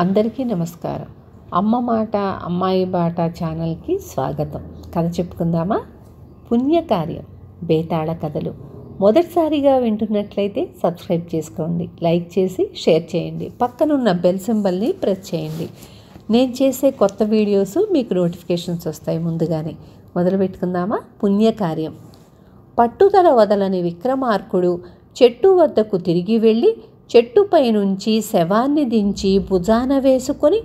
అందరికీ నమస్కారం. అమ్మ మాట అమ్మాయి బాట ఛానల్కి స్వాగతం. కథ చెప్పుకుందామా? పుణ్యకార్యం బేతాళ కథలు. మొదటిసారిగా వింటున్నట్లయితే సబ్స్క్రైబ్ చేసుకోండి, లైక్ చేసి షేర్ చేయండి, పక్కనున్న బెల్ సింబల్ని ప్రెస్ చేయండి. నేను చేసే కొత్త వీడియోస్ మీకు నోటిఫికేషన్స్ వస్తాయి ముందుగానే. మొదలు పెట్టుకుందామా? పుణ్యకార్యం. పట్టుదల వదలని విక్రమార్కుడు చెట్టు వద్దకు తిరిగి వెళ్ళి చెట్టుపై నుంచి శవాన్ని దించి భుజాన వేసుకొని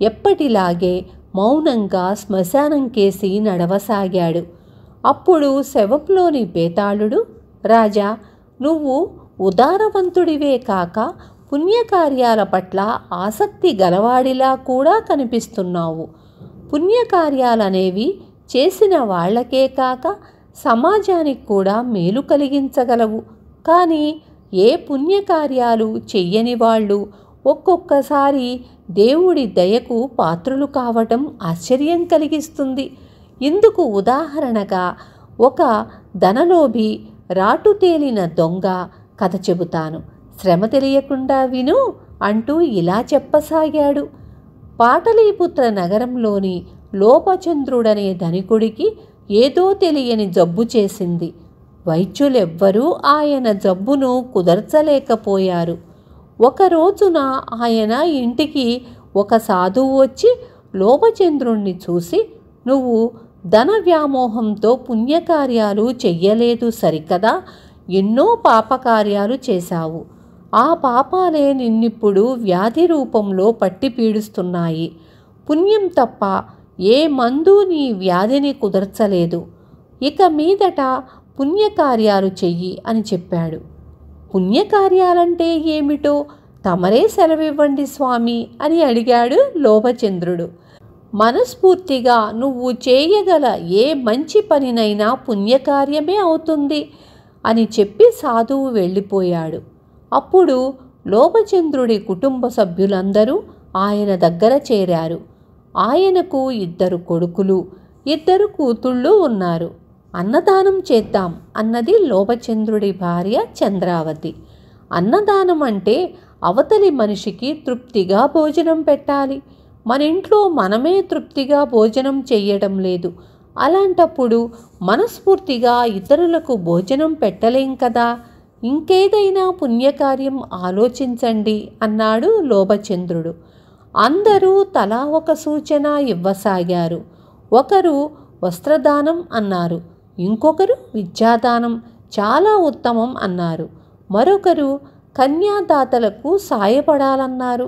ఎప్పటిలాగే మౌనంగా శ్మశానం కేసి నడవసాగాడు. అప్పుడు శవంలోని బేతాళుడు, రాజా, నువ్వు ఉదారవంతుడివే కాక పుణ్యకార్యాల పట్ల ఆసక్తి గలవాడిలా కూడా కనిపిస్తున్నావు. పుణ్యకార్యాలనేవి చేసిన వాళ్లకే కాక సమాజానికి కూడా మేలు కలిగించగలవు. కానీ ఏ పుణ్యకార్యాలు చెయ్యని వాళ్ళు ఒక్కొక్కసారి దేవుడి దయకు పాత్రులు కావటం ఆశ్చర్యం కలిగిస్తుంది. ఇందుకు ఉదాహరణగా ఒక ధనలోభి, రాటు తేలిన దొంగ కథ చెబుతాను. శ్రమ తెలియకుండా విను అంటూ ఇలా చెప్పసాగాడు. పాటలీపుత్ర నగరంలోని లోపచంద్రుడనే ధనికుడికి ఏదో తెలియని జబ్బు చేసింది. వైద్యులెవ్వరూ ఆయన జబ్బును కుదర్చలేకపోయారు. ఒక రోజున ఆయన ఇంటికి ఒక సాధువు వచ్చి లోపచంద్రుణ్ణి చూసి, నువ్వు ధన వ్యామోహంతో పుణ్యకార్యాలు చెయ్యలేదు సరికదా, ఎన్నో పాపకార్యాలు చేశావు. ఆ పాపాలే నిన్నిప్పుడు వ్యాధి రూపంలో పట్టి పీడిస్తున్నాయి. పుణ్యం తప్ప ఏ మందు నీ వ్యాధిని కుదర్చలేదు. ఇక మీదట పుణ్యకార్యాలు చెయ్యి అని చెప్పాడు. పుణ్యకార్యాలంటే ఏమిటో తమరే సెలవివ్వండి స్వామి అని అడిగాడు లోపచంద్రుడు. మనస్ఫూర్తిగా నువ్వు చేయగల ఏ మంచి పనినైనా పుణ్యకార్యమే అవుతుంది అని చెప్పి సాధువు వెళ్ళిపోయాడు. అప్పుడు లోపచంద్రుడి కుటుంబ సభ్యులందరూ ఆయన దగ్గర చేరారు. ఆయనకు 2 కొడుకులు, 2 కూతుళ్ళు ఉన్నారు. అన్నదానం చేద్దాం అన్నది లోపచంద్రుడి భార్య చంద్రావతి. అన్నదానం అంటే అవతలి మనిషికి తృప్తిగా భోజనం పెట్టాలి. మన ఇంట్లో మనమే తృప్తిగా భోజనం చెయ్యడం లేదు. అలాంటప్పుడు మనస్ఫూర్తిగా ఇతరులకు భోజనం పెట్టలేం కదా. ఇంకేదైనా పుణ్యకార్యం ఆలోచించండి అన్నాడు లోపచంద్రుడు. అందరూ తలా ఒక సూచన ఇవ్వసాగారు. ఒకరు వస్త్రదానం అన్నారు, ఇంకొకరు విద్యాదానం చాలా ఉత్తమం అన్నారు, మరొకరు కన్యాదాతలకు సాయపడాలన్నారు,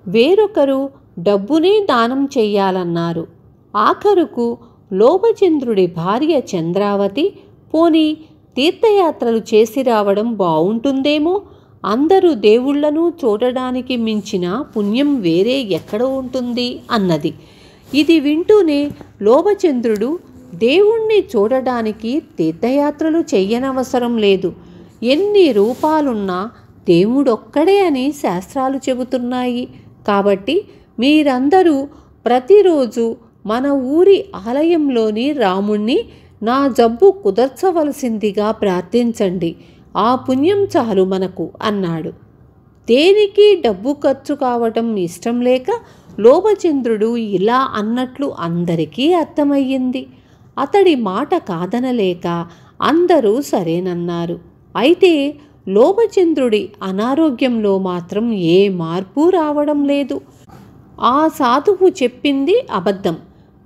వేరొకరు డబ్బునే దానం చెయ్యాలన్నారు. ఆఖరుకు లోపచంద్రుడి భార్య చంద్రావతి, పోనీ తీర్థయాత్రలు చేసి రావడం బావుంటుందేమో, అందరూ దేవుళ్లను చూడడానికి మించిన పుణ్యం వేరే ఎక్కడ ఉంటుంది అన్నది. ఇది వింటూనే లోపచంద్రుడు, దేవుణ్ణి చూడడానికి తీర్థయాత్రలు చెయ్యనవసరం లేదు, ఎన్ని రూపాలున్నా దేవుడొక్కడే అని శాస్త్రాలు చెబుతున్నాయి. కాబట్టి మీరందరూ ప్రతిరోజు మన ఊరి ఆలయంలోని రాముణ్ణి నా జబ్బు కుదర్చవలసిందిగా ప్రార్థించండి, ఆ పుణ్యం చాలు మనకు అన్నాడు. దేనికి డబ్బు ఖర్చు కావటం ఇష్టం లేక లోపచంద్రుడు ఇలా అన్నట్లు అందరికీ అర్థమయ్యింది. అతడి మాట కాదనలేక అందరూ సరేనన్నారు. అయితే లోపచంద్రుడి అనారోగ్యంలో మాత్రం ఏ మార్పు రావడం లేదు. ఆ సాధువు చెప్పింది అబద్ధం.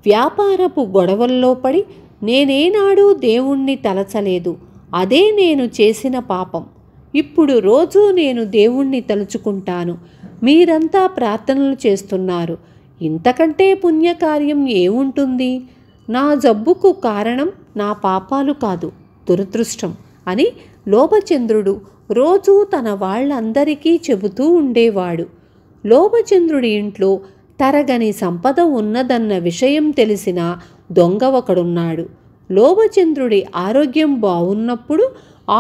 వ్యాపారపు గొడవల్లో పడి నేనేనాడూ దేవుణ్ణి తలచలేదు, అదే నేను చేసిన పాపం. ఇప్పుడు రోజూ నేను దేవుణ్ణి తలుచుకుంటాను, మీరంతా ప్రార్థనలు చేస్తున్నారు, ఇంతకంటే పుణ్యకార్యం ఏముంటుంది? నా జబ్బుకు కారణం నా పాపాలు కాదు, దురదృష్టం అని లోపచంద్రుడు రోజూ తన వాళ్ళందరికీ చెబుతూ ఉండేవాడు. లోపచంద్రుడి ఇంట్లో తరగని సంపద ఉన్నదన్న విషయం తెలిసిన దొంగ ఒకడున్నాడు. లోపచంద్రుడి ఆరోగ్యం బాగున్నప్పుడు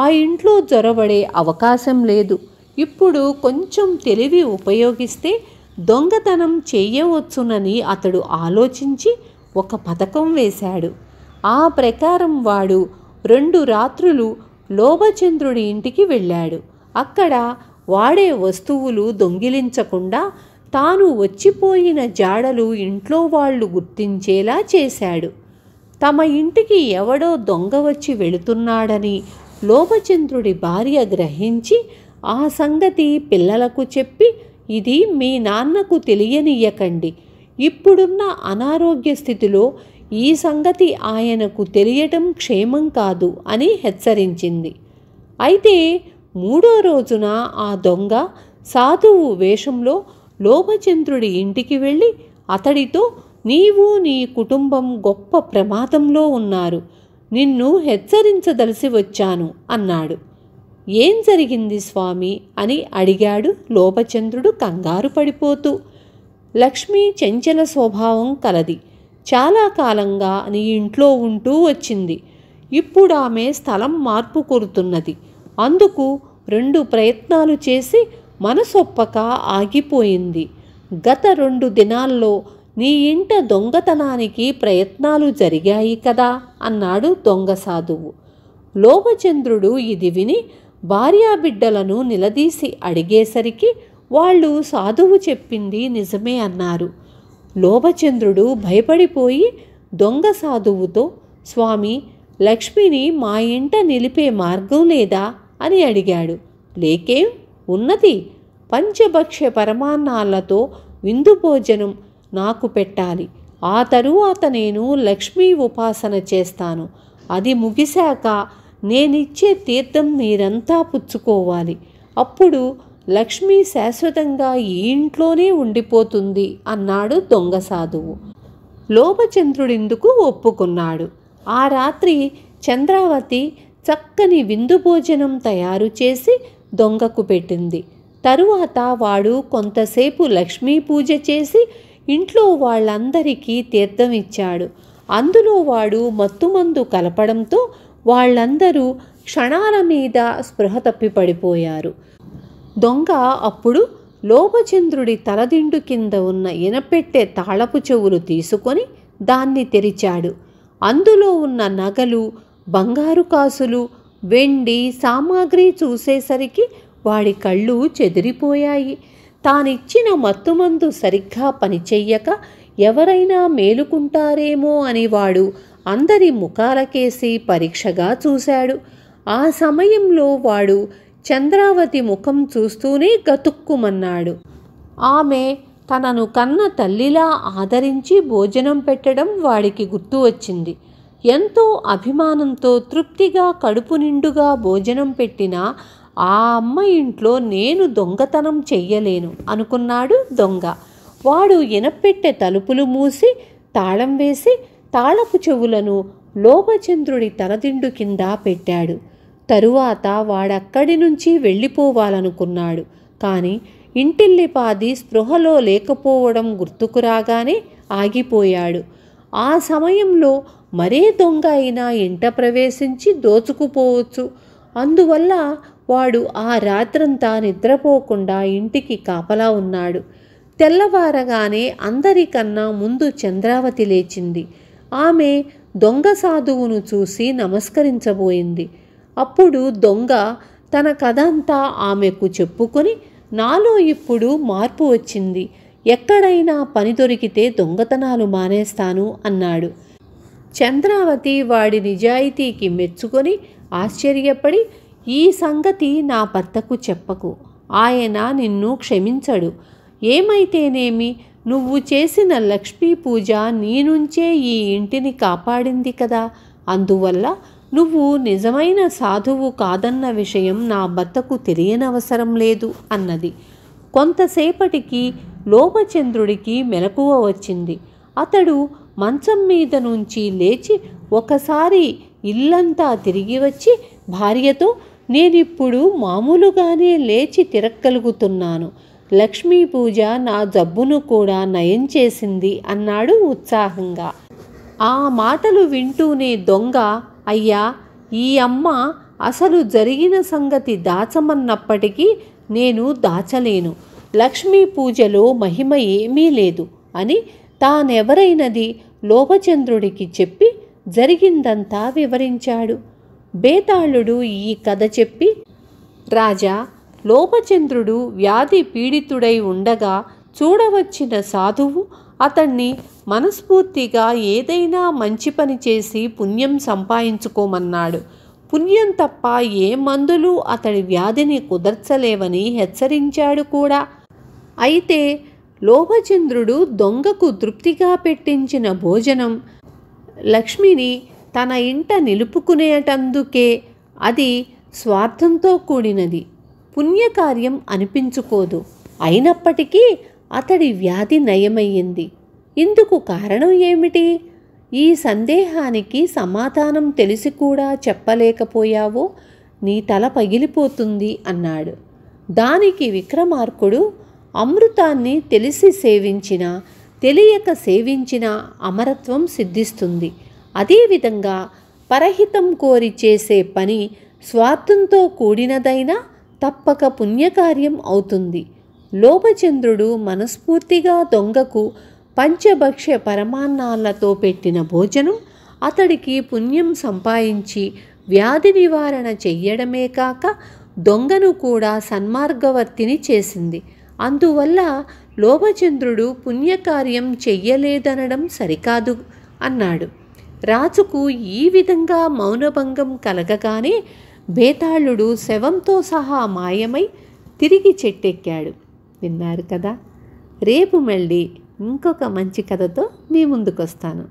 ఆ ఇంట్లో జొరబడే అవకాశం లేదు. ఇప్పుడు కొంచెం తెలివి ఉపయోగిస్తే దొంగతనం చేయవచ్చునని అతడు ఆలోచించి ఒక పథకం వేశాడు. ఆ ప్రకారం వాడు 2 రాత్రులు లోపచంద్రుడి ఇంటికి వెళ్ళాడు. అక్కడ వాడే వస్తువులు దొంగిలించకుండా తాను వచ్చిపోయిన జాడలు ఇంట్లో వాళ్ళు గుర్తించేలా చేశాడు. తమ ఇంటికి ఎవడో దొంగ వచ్చి వెళుతున్నాడని లోభచంద్రుడి భార్య గ్రహించి ఆ సంగతి పిల్లలకు చెప్పి, ఇది మీ నాన్నకు తెలియనియ్యకండి, ఇప్పుడున్న అనారోగ్య స్థితిలో ఈ సంగతి ఆయనకు తెలియటం క్షేమం కాదు అని హెచ్చరించింది. అయితే 3వ రోజున ఆ దొంగ సాధువు వేషంలో లోభచంద్రుడి ఇంటికి వెళ్ళి అతడితో, నీవు నీ కుటుంబం గొప్ప ప్రమాదంలో ఉన్నారు, నిన్ను హెచ్చరించదలిసి వచ్చాను అన్నాడు. ఏం జరిగింది స్వామి అని అడిగాడు లోభచంద్రుడు కంగారు పడిపోతూ. లక్ష్మి చంచల స్వభావం కలది, చాలా కాలంగా నీ ఇంట్లో ఉంటూ వచ్చింది. ఇప్పుడు ఆమె స్థలం మార్పు కోరుతున్నది. అందుకు 2 ప్రయత్నాలు చేసి మనసొప్పక ఆగిపోయింది. గత 2 దినాల్లో నీ ఇంట దొంగతనానికి ప్రయత్నాలు జరిగాయి కదా అన్నాడు దొంగ సాధువు. లోభచంద్రుడు ఇది విని భార్యాబిడ్డలను నిలదీసి అడిగేసరికి వాళ్ళు సాధువు చెప్పింది నిజమే అన్నారు. లోభచంద్రుడు భయపడిపోయి దొంగ సాధువుతో, స్వామి, లక్ష్మిని మా ఇంట నిలిపే మార్గం లేదా అని అడిగాడు. లేకేం ఉన్నది, పంచభక్ష్య పరమాన్నాలతో విందు భోజనం నాకు పెట్టాలి. ఆ తరువాత నేను లక్ష్మీ ఉపాసన చేస్తాను. అది ముగిశాక నేనిచ్చే తీర్థం మీరంతా పుచ్చుకోవాలి. అప్పుడు లక్ష్మి శాశ్వతంగా ఈ ఇంట్లోనే ఉండిపోతుంది అన్నాడు దొంగ సాధువు. లోభచంద్రుడిందుకు ఒప్పుకున్నాడు. ఆ రాత్రి చంద్రావతి చక్కని విందు భోజనం తయారు చేసి దొంగకు పెట్టింది. తరువాత వాడు కొంతసేపు లక్ష్మీ పూజ చేసి ఇంట్లో వాళ్ళందరికీ తీర్థం ఇచ్చాడు. అందులో వాడు మత్తుమందు కలపడంతో వాళ్ళందరూ క్షణాల మీద స్పృహ తప్పి పడిపోయారు. దొంగ అప్పుడు లోభచంద్రుడి తలదిండు కింద ఉన్న ఇనపెట్టె తాళపు చెవులు తీసుకొని దాన్ని తెరిచాడు. అందులో ఉన్న నగలు, బంగారు కాసులు, వెండి సామాగ్రి చూసేసరికి వాడి కళ్ళు చెదిరిపోయాయి. తానిచ్చిన మత్తుమందు సరిగ్గా పనిచెయ్యక ఎవరైనా మేలుకుంటారేమో అని వాడు అందరి ముఖాలకేసి పరీక్షగా చూశాడు. ఆ సమయంలో వాడు చంద్రావతి ముఖం చూస్తూనే గతుక్కుమన్నాడు. ఆమె తనను కన్న తల్లిలా ఆదరించి భోజనం పెట్టడం వాడికి గుర్తు వచ్చింది. ఎంతో అభిమానంతో తృప్తిగా కడుపు నిండుగా భోజనం పెట్టిన ఆ అమ్మ ఇంట్లో నేను దొంగతనం చెయ్యలేను అనుకున్నాడు దొంగ. వాడు ఇనపెట్టె తలుపులు మూసి తాళం వేసి తాళపు చెవులను లోభచంద్రుడి తలదిండు కింద పెట్టాడు. తరువాత వాడక్కడి నుంచి వెళ్ళిపోవాలనుకున్నాడు. కానీ ఇంటిల్లిపాది స్పృహలో లేకపోవడం గుర్తుకు రాగానే ఆగిపోయాడు. ఆ సమయంలో మరే దొంగ అయినా ఇంట ప్రవేశించి దోచుకుపోవచ్చు. అందువల్ల వాడు ఆ రాత్రంతా నిద్రపోకుండా ఇంటికి కాపలా ఉన్నాడు. తెల్లవారగానే అందరికన్నా ముందు చంద్రావతి లేచింది. ఆమె దొంగ సాధువును చూసి నమస్కరించబోయింది. అప్పుడు దొంగ తన కథంతా ఆమెకు చెప్పుకొని, నాలో ఇప్పుడు మార్పు వచ్చింది, ఎక్కడైనా పని దొరికితే దొంగతనాలు మానేస్తాను అన్నాడు. చంద్రావతి వాడి నిజాయితీకి మెచ్చుకొని ఆశ్చర్యపడి, ఈ సంగతి నా భర్తకు చెప్పకు, ఆయన నిన్ను క్షమించడు. ఏమైతేనేమి, నువ్వు చేసిన లక్ష్మీ పూజ నీ నుంచే ఈ ఇంటిని కాపాడింది కదా, అందువల్ల నువ్వు నిజమైన సాధువు కాదన్న విషయం నా భర్తకు తెలియనవసరం లేదు అన్నది. కొంతసేపటికి లోభచంద్రుడికి మెలకువ వచ్చింది. అతడు మంచం మీద నుంచి లేచి ఒకసారి ఇల్లంతా తిరిగి వచ్చి భార్యతో, నేనిప్పుడు మామూలుగానే లేచి తిరగలుగుతున్నాను, లక్ష్మీ పూజ నా జబ్బును కూడా నయం చేసింది అన్నాడు ఉత్సాహంగా. ఆ మాటలు వింటూనే దొంగ, అయ్యా, ఈ అమ్మ అసలు జరిగిన సంగతి దాచమన్నప్పటికీ నేను దాచలేను, లక్ష్మీ పూజలో మహిమ ఏమీ లేదు అని తానెవరైనది లోభచంద్రుడికి చెప్పి జరిగిందంతా వివరించాడు. బేతాళుడు ఈ కథ చెప్పి, రాజా, లోభచంద్రుడు వ్యాధి పీడితుడై ఉండగా చూడవచ్చిన సాధువు అతన్ని మనస్ఫూర్తిగా ఏదైనా మంచి పని చేసి పుణ్యం సంపాదించుకోమన్నాడు. పుణ్యం తప్ప ఏ మందులు అతడి వ్యాధిని కుదర్చలేవని హెచ్చరించాడు కూడా. అయితే లోభచంద్రుడు దొంగకు తృప్తిగా పెట్టించిన భోజనం లక్ష్మిని తన ఇంట నిలుపుకునేటందుకే. అది స్వార్థంతో కూడినది, పుణ్యకార్యం అనిపించుకోదు. అయినప్పటికీ అతడి వ్యాధి నయమయ్యింది. ఇందుకు కారణం ఏమిటి? ఈ సందేహానికి సమాధానం తెలిసి కూడా చెప్పలేకపోయావో నీ తల పగిలిపోతుంది అన్నాడు. దానికి విక్రమార్కుడు, అమృతాన్ని తెలిసి సేవించినా తెలియక సేవించిన అమరత్వం సిద్ధిస్తుంది. అదేవిధంగా పరహితం కోరి చేసే పని స్వార్థంతో కూడినదైనా తప్పక పుణ్యకార్యం అవుతుంది. లోభచంద్రుడు మనస్ఫూర్తిగా దొంగకు పంచభక్ష్య పరమాన్నాలతో పెట్టిన భోజనం అతడికి పుణ్యం సంపాదించి వ్యాధి నివారణ చెయ్యడమే కాక దొంగను కూడా సన్మార్గవర్తిని చేసింది. అందువల్ల లోభచంద్రుడు పుణ్యకార్యం చెయ్యలేదనడం సరికాదు అన్నాడు. రాజుకు ఈ విధంగా మౌనభంగం కలగగానే బేతాళుడు శవంతో సహా మాయమై తిరిగి చెట్టెక్కాడు. విన్నారు కదా. రేపు మళ్ళీ ఇంకొక మంచి కథతో మీ ముందుకొస్తాను.